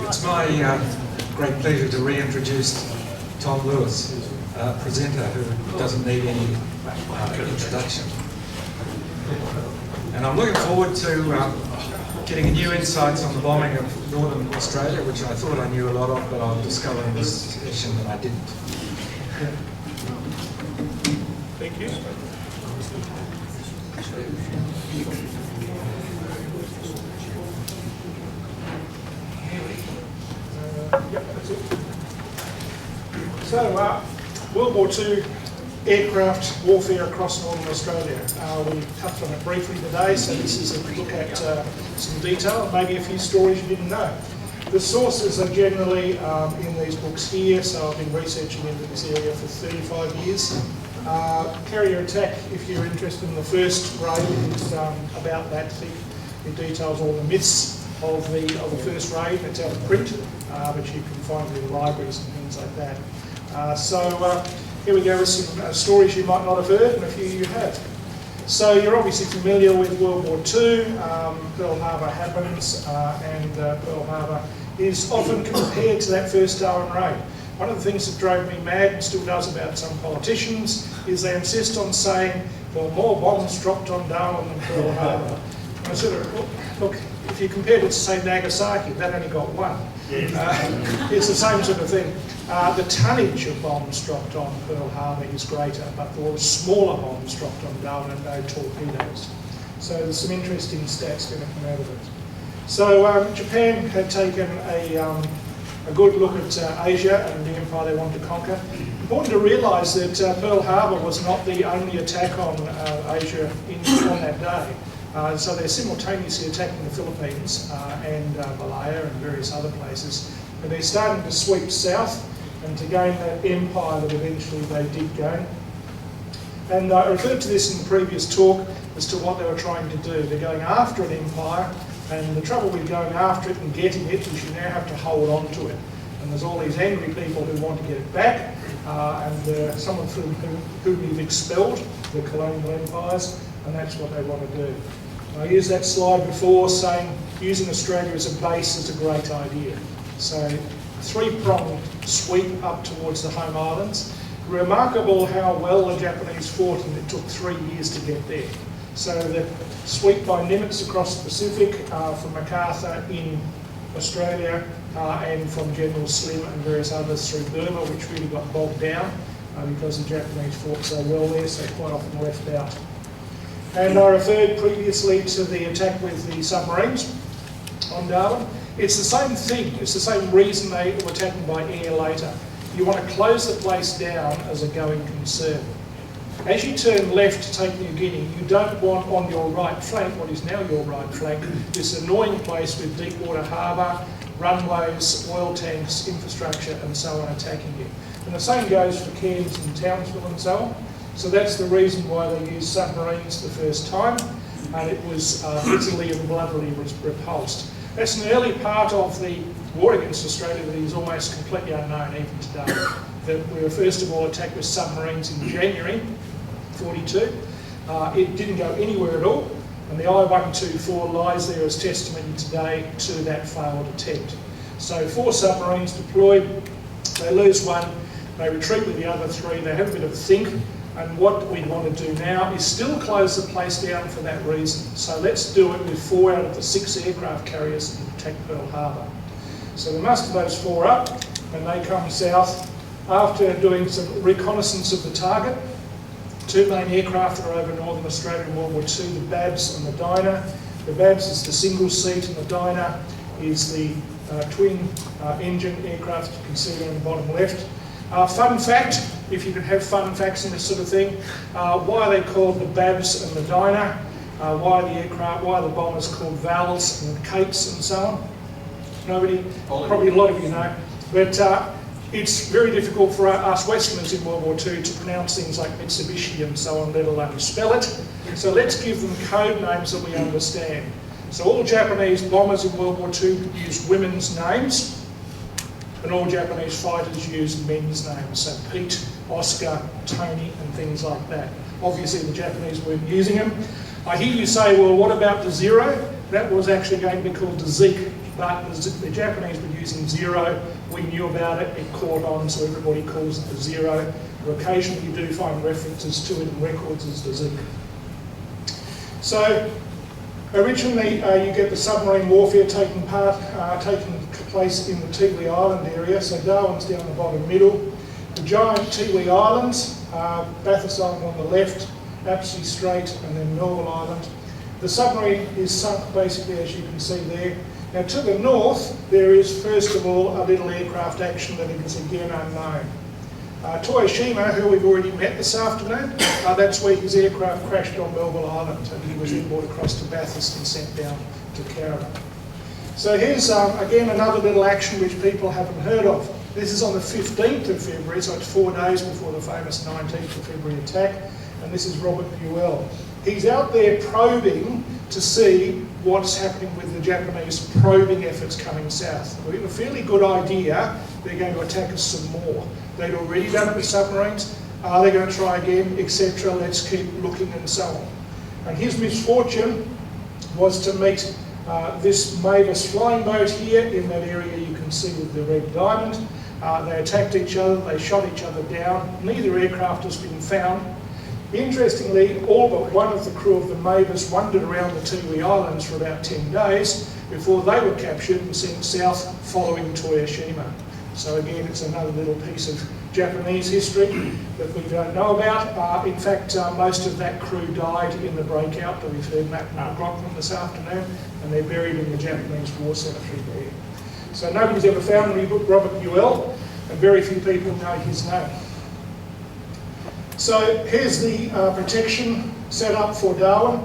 It's my great pleasure to reintroduce Tom Lewis, presenter who doesn't need any introduction. And I'm looking forward to getting new insights on the bombing of Northern Australia, which I thought I knew a lot of, but I'll discover in this session that I didn't. Thank you. That's it. So, World War II aircraft warfare across Northern Australia. We touched on it briefly today, so this is a look at some detail, maybe a few stories you didn't know. The sources are generally in these books here, so I've been researching into this area for 35 years. Carrier attack, if you're interested in the first raid, is about that thick. It details all the myths of the first raid. It's out of print, but you can find it in libraries and things like that. Here we go with some stories you might not have heard, and a few you have. So you're obviously familiar with World War II. Pearl Harbor happens, and Pearl Harbor is often compared to that first Darwin raid. One of the things that drove me mad, and still does about some politicians, is they insist on saying, well, more bombs dropped on Darwin than Pearl Harbor. And I sort of, look, if you compared it to, say, Nagasaki, that only got one. It's the same sort of thing. The tonnage of bombs dropped on Pearl Harbor is greater, but there were smaller bombs dropped on Darwin and no torpedoes. So there's some interesting stats going to come out of it. So Japan had taken a good look at Asia and the empire they wanted to conquer. Important to realise that Pearl Harbor was not the only attack on Asia on that day. So they're simultaneously attacking the Philippines and Malaya and various other places. And they're starting to sweep south and to gain that empire that eventually they did gain. And I referred to this in the previous talk as to what they were trying to do. They're going after an empire, and the trouble with going after it and getting it is you now have to hold on to it. And there's all these angry people who want to get it back, and some of whom you've expelled, the colonial empires, and that's what they want to do. I used that slide before saying using Australia as a base is a great idea. So three-pronged sweep up towards the home islands. Remarkable how well the Japanese fought, and it took 3 years to get there. So the sweep by Nimitz across the Pacific, from MacArthur in Australia, and from General Slim and various others through Burma, which really got bogged down because the Japanese fought so well there, so quite often left out. And I referred previously to the attack with the submarines on Darwin. It's the same thing, it's the same reason they were attacking by air later. You want to close the place down as a going concern. As you turn left to take New Guinea, you don't want on your right flank, what is now your right flank, this annoying place with deep water harbour, runways, oil tanks, infrastructure and so on attacking you. And the same goes for Cairns and Townsville and so on. So that's the reason why they used submarines the first time, and it was bitterly and bloodily repulsed. That's an early part of the war against Australia that is almost completely unknown even today. That we were first of all attacked with submarines in January 42. It didn't go anywhere at all, and the I-124 lies there as testimony today to that failed attempt. So 4 submarines deployed, they lose one, they retreat with the other 3, they have a bit of a think, and what we want to do now is still close the place down for that reason. So let's do it with 4 out of the 6 aircraft carriers that protect Pearl Harbor. So we muster those 4 up, and they come south after doing some reconnaissance of the target. 2 main aircraft are over Northern Australia in World War II, the Babs and the Dyna. The Babs is the single seat, and the Dyna is the twin engine aircraft you can see there on the bottom left. Fun fact, if you can have fun facts in this sort of thing, why are they called the Babs and the Dyna? Why the bombers called Vals and Kates and so on? Nobody? Probably a lot of you know. But it's very difficult for us Westerners in World War II to pronounce things like Mitsubishi and so on, let alone spell it. So let's give them code names that we understand. So all Japanese bombers in World War II used women's names, and all Japanese fighters used men's names, so Pete, Oscar, Tony, and things like that. Obviously the Japanese weren't using them. I hear you say, well, what about the Zero? That was actually going to be called the Zeke. but the Japanese were using Zero. We knew about it, it caught on, so everybody calls it the Zero. Or occasionally you do find references to it in records as the Z. So originally you get the submarine warfare taking place in the Tiwi Island area. So Darwin's down the bottom middle. The giant Tiwi Islands, Bathurst Island on the left, Apsley Strait, and then Melville Island. The submarine is sunk basically, as you can see there. Now to the north, there is first of all a little aircraft action that is again unknown. Toyoshima, who we've already met this afternoon, that's where his aircraft crashed on Melville Island, and he was then brought across to Bathurst and sent down to Cowra. So here's again another little action which people haven't heard of. This is on the 15th of February, so it's 4 days before the famous 19th of February attack, and this is Robert Buell. He's out there probing to see what's happening with the Japanese probing efforts coming south. We have a fairly good idea they're going to attack us some more. They'd already done it with submarines. Are they going to try again, etc.? Let's keep looking and so on. And his misfortune was to meet this Mavis flying boat here in that area you can see with the red diamond. They attacked each other, they shot each other down. Neither aircraft has been found. Interestingly, all but one of the crew of the Mavis wandered around the Tiwi Islands for about 10 days before they were captured and sent south following Toyoshima. So again, it's another little piece of Japanese history that we don't know about. In fact, most of that crew died in the breakout that we've heard Matt McLaughlin this afternoon, and they're buried in the Japanese war cemetery there. So nobody's ever found Robert Buell, and very few people know his name. So here's the protection set up for Darwin.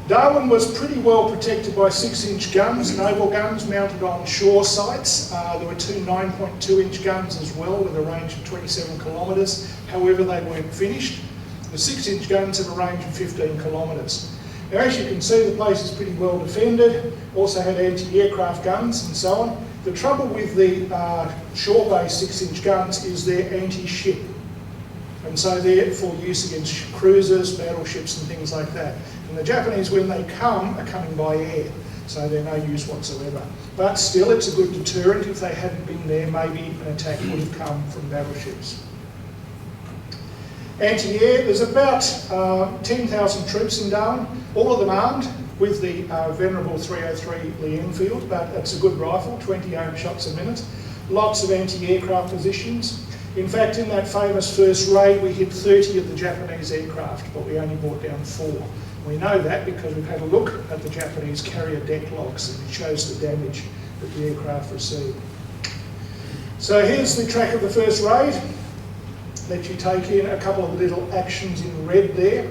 Darwin was pretty well protected by 6-inch guns, naval guns mounted on shore sites. There were 2 9.2-inch guns as well with a range of 27 kilometres. However, they weren't finished. The 6-inch guns have a range of 15 kilometres. Now, as you can see, the place is pretty well defended. Also had anti-aircraft guns and so on. The trouble with the shore-based 6-inch guns is they're anti-ship. And so they're for use against cruisers, battleships and things like that. And the Japanese, when they come, are coming by air, so they're no use whatsoever. But still, it's a good deterrent. If they hadn't been there, maybe an attack would have come from battleships. Anti-air, there's about 10,000 troops in Darwin, all of them armed with the venerable 303 Lee Enfield, but it's a good rifle, 20 ohm shots a minute. Lots of anti-aircraft positions. In fact, in that famous first raid, we hit 30 of the Japanese aircraft, but we only brought down 4. We know that because we've had a look at the Japanese carrier deck logs, and it shows the damage that the aircraft received. So here's the track of the first raid. Let you take in a couple of little actions in red there.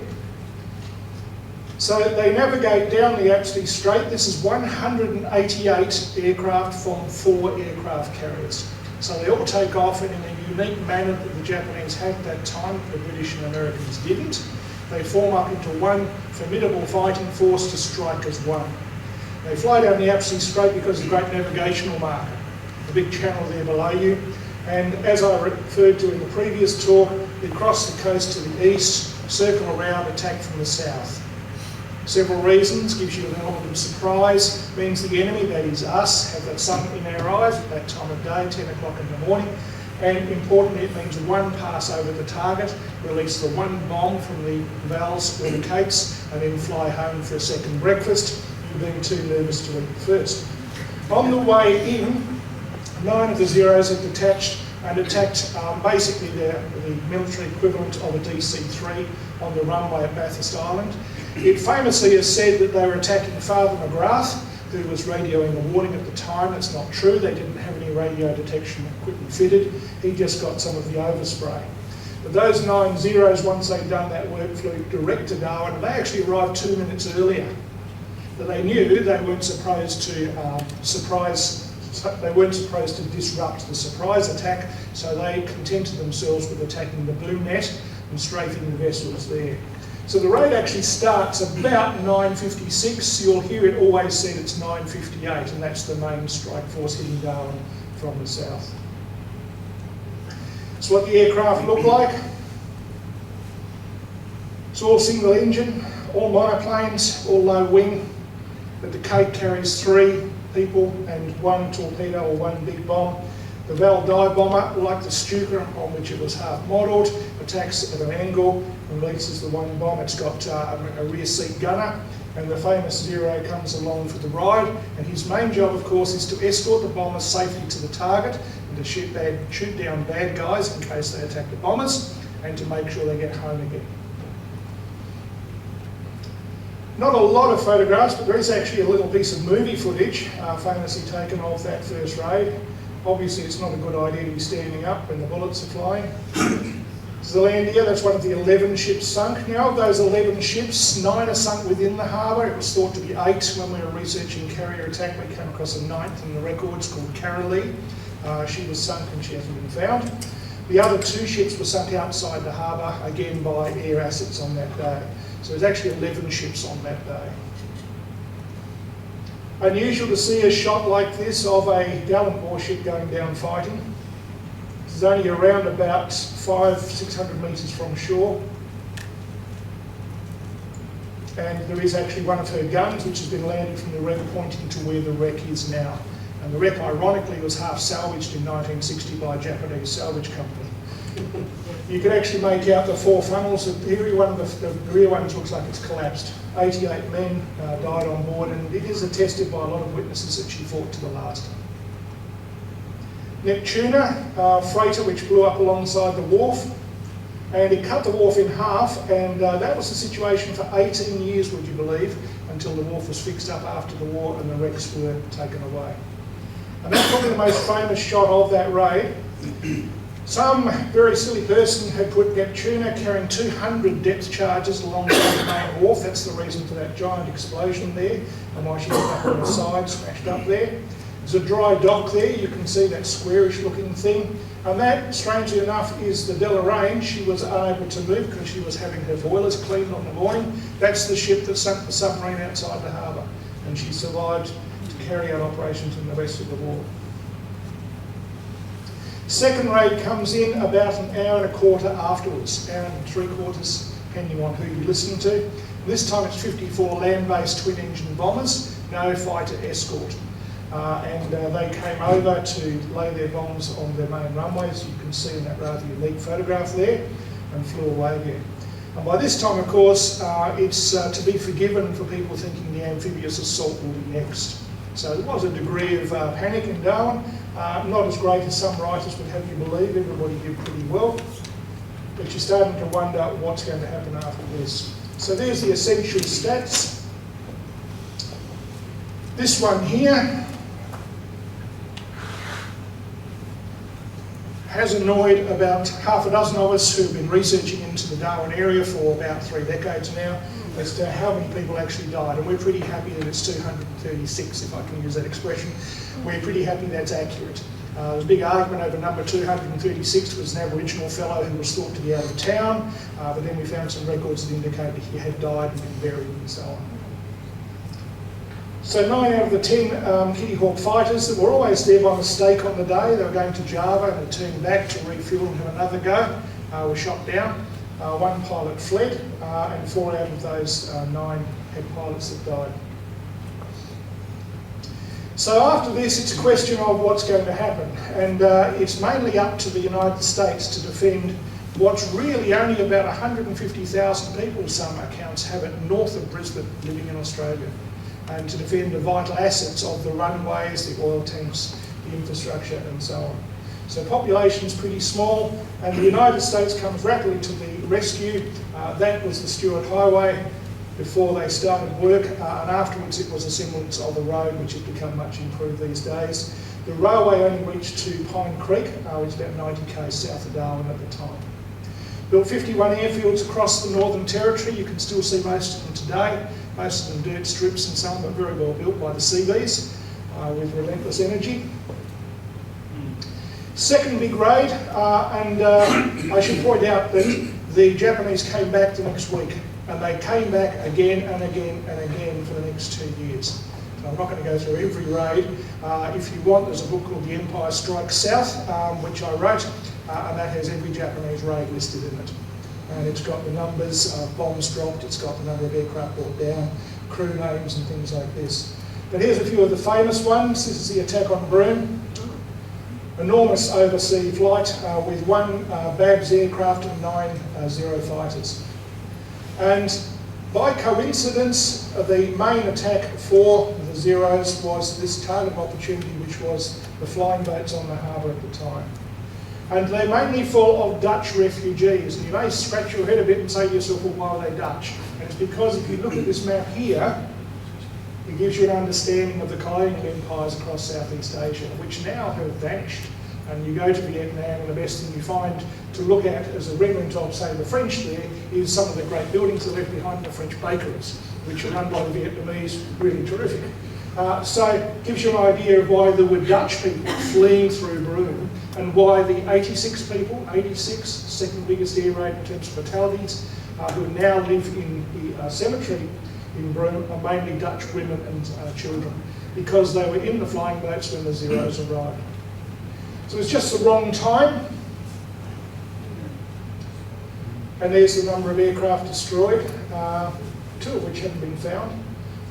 So they navigate down the Apsley Strait. This is 188 aircraft from 4 aircraft carriers. So they all take off, and in a unique manner that the Japanese had at that time, the British and Americans didn't. They form up into one formidable fighting force to strike as one. They fly down the Apsley Strait because of a great navigational marker, the big channel there below you. And as I referred to in the previous talk, they cross the coast to the east, circle around, attack from the south. Several reasons, gives you an element of surprise, means the enemy, that is us, have the sun in our eyes at that time of day, 10 o'clock in the morning, and importantly it means one pass over the target, release the one bomb from the valves or the cakes, and then fly home for a second breakfast, you being too nervous to eat first. On the way in, 9 of the Zeros had detached and attacked basically the military equivalent of a DC-3 on the runway at Bathurst Island. It famously is said that they were attacking Father McGrath, who was radioing a warning at the time. It's not true. They didn't have any radio detection equipment fitted. He just got some of the overspray. But those 9 Zeros, once they'd done that work, flew direct to Darwin, and they actually arrived 2 minutes earlier. But they knew they weren't supposed to disrupt the surprise attack, so they contented themselves with attacking the boom net and strafing the vessels there. So the raid actually starts about 9:56. You'll hear it always said it's 9:58, and that's the main strike force hitting Darwin from the south. So what the aircraft look like. It's all single engine, all monoplanes, all low wing. But the Cape carries 3 people and one torpedo or one big bomb. The Val dive bomber, like the Stuka on which it was half modelled, attacks at an angle and releases the one bomb. It's got a rear seat gunner, and the famous Zero comes along for the ride, and his main job, of course, is to escort the bombers safely to the target and to shoot down bad guys in case they attack the bombers, and to make sure they get home again. Not a lot of photographs, but there is actually a little piece of movie footage famously taken of that first raid. Obviously, it's not a good idea to be standing up when the bullets are flying. Zealandia, that's one of the 11 ships sunk. Now, of those 11 ships, 9 are sunk within the harbour. It was thought to be 8 when we were researching carrier attack. We came across a 9th in the records called Carolee. She was sunk and she hasn't been found. The other 2 ships were sunk outside the harbour, again by air assets on that day. So there's actually 11 ships on that day. Unusual to see a shot like this of a gallant warship going down fighting. This is only around about 500-600 metres from shore. And there is actually one of her guns which has been landed from the wreck pointing to where the wreck is now. And the wreck, ironically, was half salvaged in 1960 by a Japanese salvage company. You can actually make out the 4 funnels. The rear one looks like it's collapsed. 88 men died on board, and it is attested by a lot of witnesses that she fought to the last. Neptuna, freighter which blew up alongside the wharf, and it cut the wharf in half, and that was the situation for 18 years, would you believe, until the wharf was fixed up after the war and the wrecks were taken away. And that's probably the most famous shot of that raid. Some very silly person had put Neptuna carrying 200 depth charges alongside the main wharf. That's the reason for that giant explosion there, and why she ended up on the side, smashed up there. There's a dry dock there. You can see that squarish looking thing. And that, strangely enough, is the Deloraine. She was unable to move because she was having her boilers cleaned on the morning. That's the ship that sunk the submarine outside the harbour. And she survived to carry out operations in the rest of the war. Second raid comes in about an hour and a quarter afterwards, hour and 3/4, depending on who you listen to. This time it's 54 land-based twin-engine bombers, no fighter escort. They came over to lay their bombs on their main runways. You can see in that rather unique photograph there, and flew away again. And by this time, of course, it's to be forgiven for people thinking the amphibious assault will be next. So there was a degree of panic in Darwin, not as great as some writers would have you believe. Everybody did pretty well, but you're starting to wonder what's going to happen after this. So there's the essential stats. This one here has annoyed about half a dozen of us who've been researching into the Darwin area for about 3 decades now, as to how many people actually died. And we're pretty happy that it's 236, if I can use that expression. We're pretty happy that's accurate. There's a big argument over number 236 was an Aboriginal fellow who was thought to be out of town, but then we found some records that indicated he had died and been buried and so on. So 9 out of the 10 Kitty Hawk fighters that were always there by mistake on the day, they were going to Java and turned back to refuel and have another go, were shot down. 1 pilot fled, and 4 out of those 9 had pilots that died. So after this, it's a question of what's going to happen, and it's mainly up to the United States to defend what's really only about 150,000 people, some accounts have it, north of Brisbane, living in Australia, and to defend the vital assets of the runways, the oil tanks, the infrastructure, and so on. So population's pretty small, and the United States comes rapidly to the rescue. That was the Stuart Highway before they started work, and afterwards it was a semblance of a road which has become much improved these days. The railway only reached to Pine Creek, which is about 90 k's south of Darwin at the time. Built 51 airfields across the Northern Territory. You can still see most of them today, most of them dirt strips and some, but very well built by the Seabees with relentless energy. Second big raid, and I should point out that the Japanese came back the next week, and they came back again and again and again for the next 2 years. So I'm not going to go through every raid. If you want, there's a book called The Empire Strikes South, which I wrote, and that has every Japanese raid listed in it. And it's got the numbers of bombs dropped, it's got the number of aircraft brought down, crew names and things like this. But here's a few of the famous ones. This is the attack on Broome. Enormous oversea flight with 1 Babs aircraft and 9 Zero fighters. And by coincidence, the main attack for the Zeros was this target opportunity, which was the flying boats on the harbour at the time. And they're mainly full of Dutch refugees. And you may scratch your head a bit and say to yourself, well, why are they Dutch? And it's because if you look at this map here, it gives you an understanding of the colonial empires across Southeast Asia, which now have vanished. And you go to Vietnam, and the best thing you find to look at as a remnant of, say, the French there, is some of the great buildings that are left behind, the French bakeries, which are run by the Vietnamese, really terrific. So it gives you an idea of why there were Dutch people fleeing through Broome, and why the 86 people, 86, second biggest air raid in terms of fatalities, who now live in the cemetery in Broome, are mainly Dutch women and children, because they were in the flying boats when the Zeros arrived. So it was just the wrong time. And there's the number of aircraft destroyed, 2 of which haven't been found.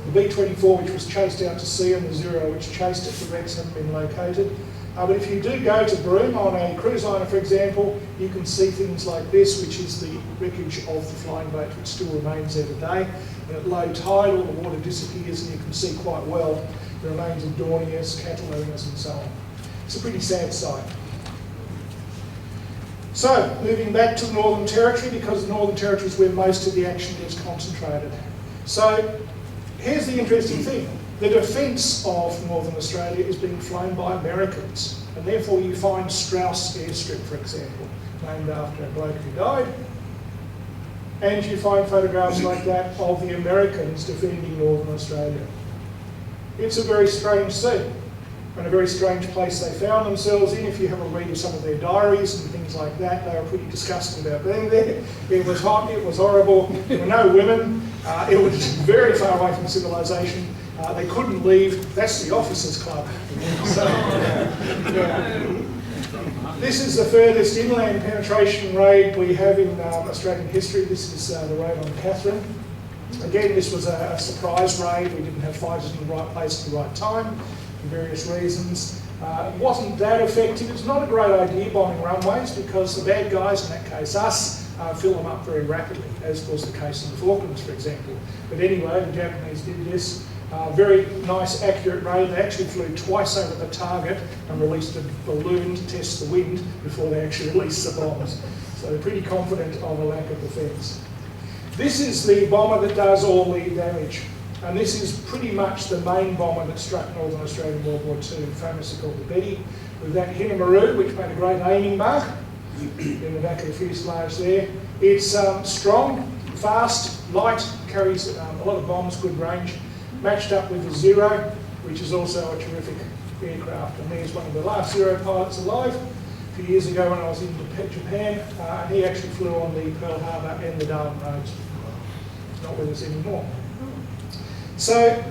The B-24, which was chased out to sea, and the Zero, which chased it, the wrecks haven't been located. But if you do go to Broome on a cruise liner, for example, you can see things like this, which is the wreckage of the flying boat, which still remains there today. And at low tide, all the water disappears, and you can see quite well the remains of Dorniers, Catalonias, and so on. It's a pretty sad sight. So, moving back to the Northern Territory, because the Northern Territory is where most of the action gets concentrated. So, here's the interesting thing. The defence of Northern Australia is being flown by Americans, and therefore you find Strauss Airstrip, for example, named after a bloke who died, and you find photographs like that of the Americans defending Northern Australia. It's a very strange scene, and a very strange place they found themselves in. If you have a read of some of their diaries and things like that, they were pretty disgusting about being there. It was hot, it was horrible, there were no women, it was very far away from civilization. They couldn't leave. That's the officers' club. So, yeah. This is the furthest inland penetration raid we have in Australian history. This is the raid on Katherine. Again, this was a surprise raid. We didn't have fighters in the right place at the right time for various reasons. It wasn't that effective. It's not a great idea bombing runways, because the bad guys, in that case us, fill them up very rapidly, as was the case in the Falklands, for example. But anyway, the Japanese did this. Very nice, accurate raid. They actually flew twice over the target and released a balloon to test the wind before they actually released the bombs. So they're pretty confident of a lack of defence. This is the bomber that does all the damage. And this is pretty much the main bomber that struck Northern Australia in World War II, famously called the Betty, with that Hinamaru, which made a great aiming mark in the back of the fuselage there. It's strong, fast, light, carries a lot of bombs, good range, matched up with the Zero, which is also a terrific aircraft. And there's one of the last Zero pilots alive. A few years ago when I was in Japan, and he actually flew on the Pearl Harbor and the Darwin roads. He's not with us anymore. So,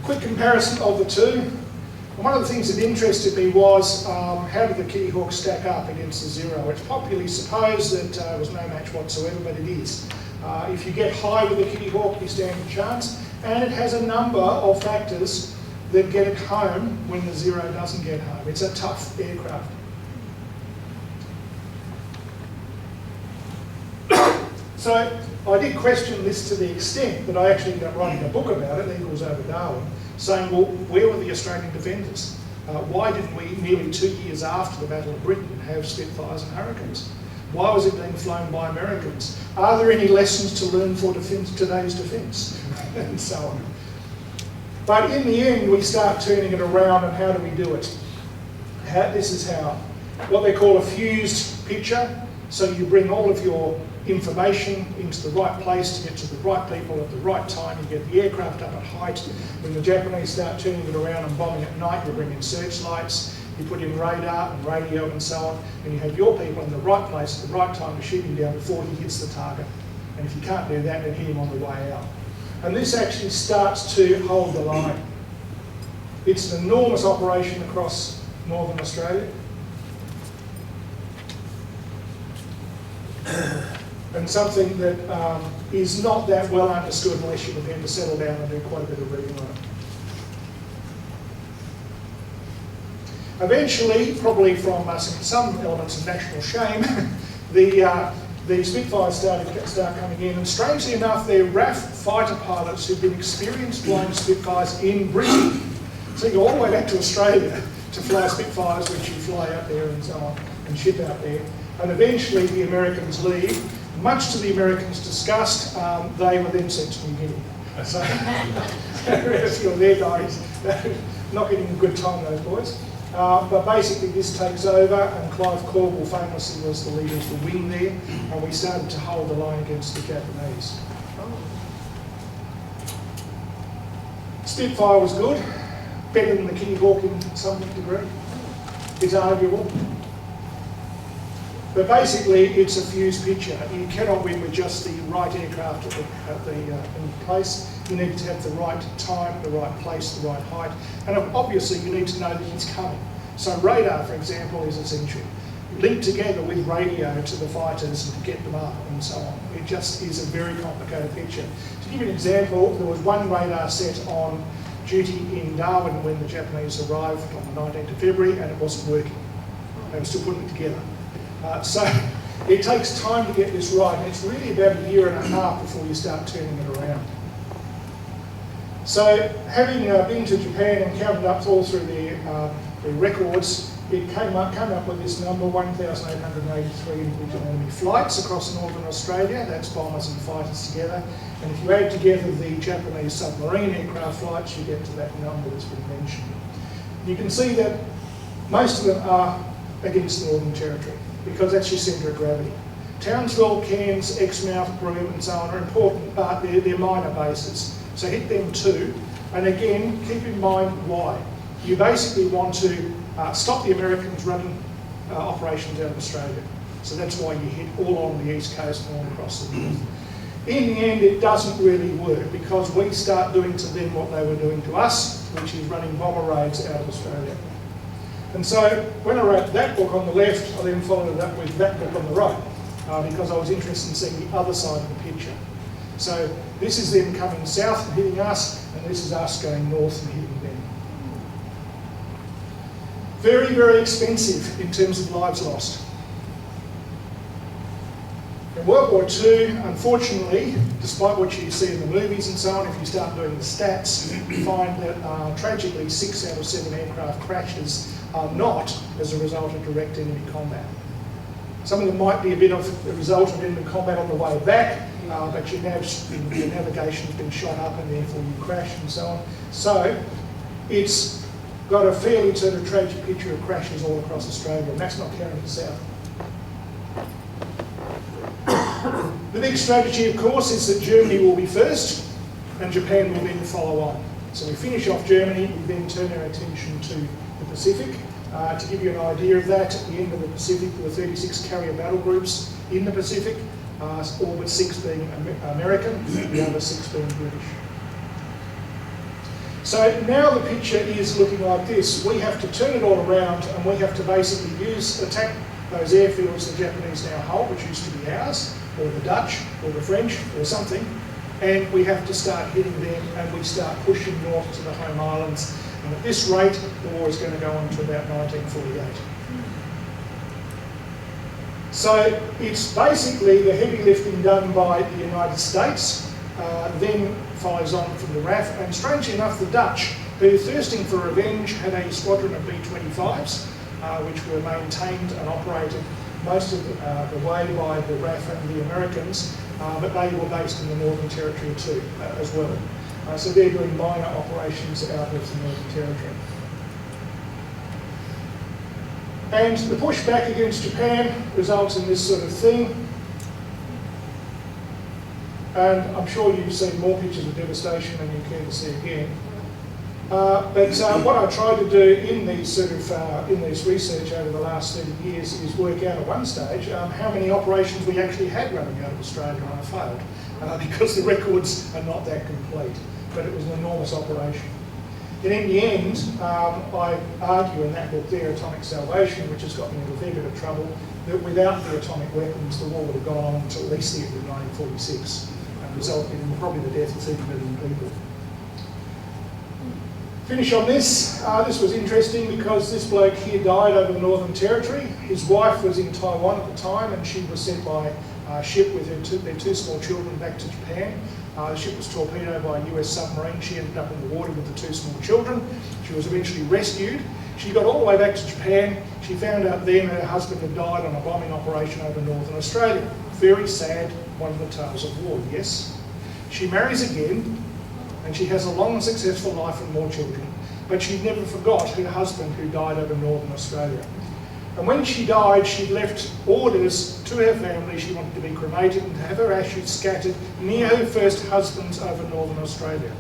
quick comparison of the two. And one of the things that interested me was how did the Kitty Hawk stack up against the Zero? It's popularly supposed that it was no match whatsoever, but it is. If you get high with the Kitty Hawk, you stand a chance. And it has a number of factors that get it home when the Zero doesn't get home. It's a tough aircraft. So I did question this to the extent that I actually ended up writing a book about it, Eagles over Darwin, saying, well, where were the Australian defenders? Why didn't we, nearly 2 years after the Battle of Britain, have Spitfires and Hurricanes? Why was it being flown by Americans? Are there any lessons to learn for today's defence? And so on. But in the end, we start turning it around, and how do we do it? This is how. What they call a fused picture. So you bring all of your information into the right place to get to the right people at the right time. You get the aircraft up at height. When the Japanese start turning it around and bombing at night, you bring in searchlights. You put in radar and radio and so on, and you have your people in the right place at the right time to shoot him down before he hits the target. And if you can't do that, then hit him on the way out. And this actually starts to hold the line. It's an enormous operation across Northern Australia. And something that is not that well understood unless you prepare to settle down and do quite a bit of reading on it. Eventually, probably from some elements of national shame, the Spitfires start coming in, and strangely enough, they're RAF fighter pilots who've been experienced flying Spitfires in Britain. So you go all the way back to Australia to fly Spitfires, which you fly out there and so on, and ship out there. And eventually the Americans leave. Much to the Americans' disgust, they were then sent to New Guinea. So, if you're there, guys, not getting a good time, those boys. But basically this takes over, and Clive Corwell famously was the leader of the wing there, and we started to hold the line against the Japanese. Spitfire was good, better than the King Hawk in some degree. It's arguable. But basically it's a fused picture. You cannot win with just the right aircraft in place. You need to have the right time, the right place, the right height, and obviously you need to know that it's coming. So radar, for example, is essential. Linked together with radio to the fighters to get them up and so on. It just is a very complicated picture. To give you an example, there was one radar set on duty in Darwin when the Japanese arrived on the 19th of February, and it wasn't working. They were still putting it together. So it takes time to get this right, and it's really about a year and a half before you start turning it around. So having been to Japan and counted up all through the records, it came up with this number, 1,883 individual enemy flights across northern Australia. That's bombers and fighters together. And if you add together the Japanese submarine aircraft flights, you get to that number that's been mentioned. You can see that most of them are against the Northern Territory, because that's your centre of gravity. Townsville, Cairns, Exmouth, Broome and so on are important, but they're minor bases. So hit them too. And again, keep in mind why. You basically want to stop the Americans running operations out of Australia. So that's why you hit all along the east coast and all across the north. In the end, it doesn't really work, because we start doing to them what they were doing to us, which is running bomber raids out of Australia. And so when I wrote that book on the left, I then followed it up with that book on the right, because I was interested in seeing the other side of the picture. So this is them coming south and hitting us, and this is us going north and hitting them. Very, very expensive in terms of lives lost. In World War II, unfortunately, despite what you see in the movies and so on, if you start doing the stats, you find that tragically 6 out of 7 aircraft crashes are not as a result of direct enemy combat. Some of them might be a bit of a result of enemy combat on the way back, but your navigation's been shot up and therefore you crash and so on. So it's got a fairly sort of tragic picture of crashes all across Australia, and that's not counting the south. The big strategy, of course, is that Germany will be first and Japan will then follow on. So we finish off Germany, we then turn our attention to the Pacific. To give you an idea of that, at the end of the Pacific, there were 36 carrier battle groups in the Pacific, all but 6 being American, the other 6 being British. So now the picture is looking like this. We have to turn it all around, and we have to basically attack those airfields the Japanese now hold, which used to be ours, or the Dutch, or the French, or something, and we have to start hitting them, and we start pushing north to the home islands. And at this rate, the war is going to go on to about 1948. So it's basically the heavy lifting done by the United States, then follows on from the RAF, and strangely enough, the Dutch, who were thirsting for revenge, had a squadron of B-25s, which were maintained and operated most of the way by the RAF and the Americans, but they were based in the Northern Territory too, as well. So they're doing minor operations out of the Northern Territory. And the pushback against Japan results in this sort of thing. And I'm sure you've seen more pictures of devastation than you care to see again. But what I tried to do in these in this research over the last 30 years is work out at one stage how many operations we actually had running out of Australia, and I failed because the records are not that complete. But it was an enormous operation. And in the end, I argue in that book there, Atomic Salvation, which has got me into a fair bit of trouble, that without the atomic weapons, the war would have gone on until at least the end of 1946 and resulted in probably the death of 30 million people. Finish on this. This was interesting because this bloke here died over the Northern Territory. His wife was in Taiwan at the time, and she was sent by ship with their two small children back to Japan. The ship was torpedoed by a US submarine. She ended up in the water with the two small children. She was eventually rescued. She got all the way back to Japan. She found out then her husband had died on a bombing operation over Northern Australia. Very sad, one of the tales of war, yes. She marries again, and she has a long and successful life and more children. But she never forgot her husband who died over Northern Australia. And when she died, she left orders to her family. She wanted to be cremated and to have her ashes scattered near her first husband's over Northern Australia.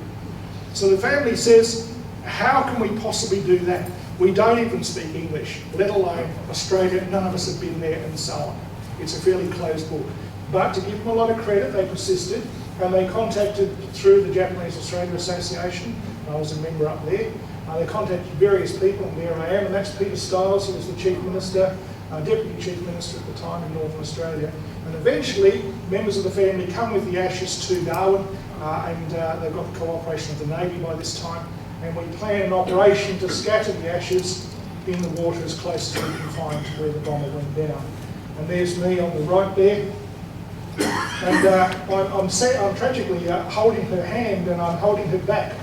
So the family says, how can we possibly do that? We don't even speak English, let alone Australia. None of us have been there, and so on. It's a fairly closed book. But to give them a lot of credit, they persisted, and they contacted through the Japanese Australia Association. I was a member up there. They contacted various people, and there I am, and that's Peter Stiles, who was the Chief Minister, Deputy Chief Minister at the time in Northern Australia. And eventually, members of the family come with the ashes to Darwin, and they've got the cooperation of the Navy by this time, and we plan an operation to scatter the ashes in the water as close as we can find to where the bomber went down. And there's me on the right there. And I'm tragically holding her hand, and I'm holding her back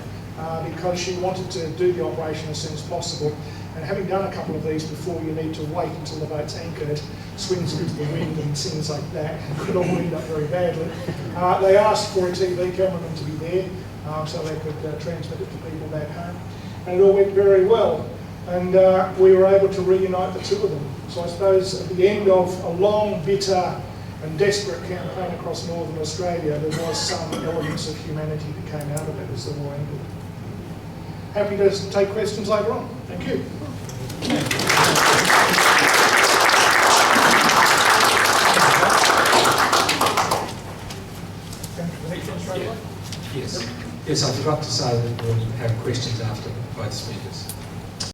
because she wanted to do the operation as soon as possible. And having done a couple of these before, you need to wait until the boat's anchored, swings into the wind and things like that. It could all end up very badly. They asked for a TV cameraman to be there so they could transmit it to people back home. And it all went very well. And we were able to reunite the two of them. So I suppose at the end of a long, bitter and desperate campaign across Northern Australia, there was some elements of humanity that came out of it as the war ended. Happy to take questions later on. Thank you. Yes. Yes, I forgot to say that we'll have questions after both speakers.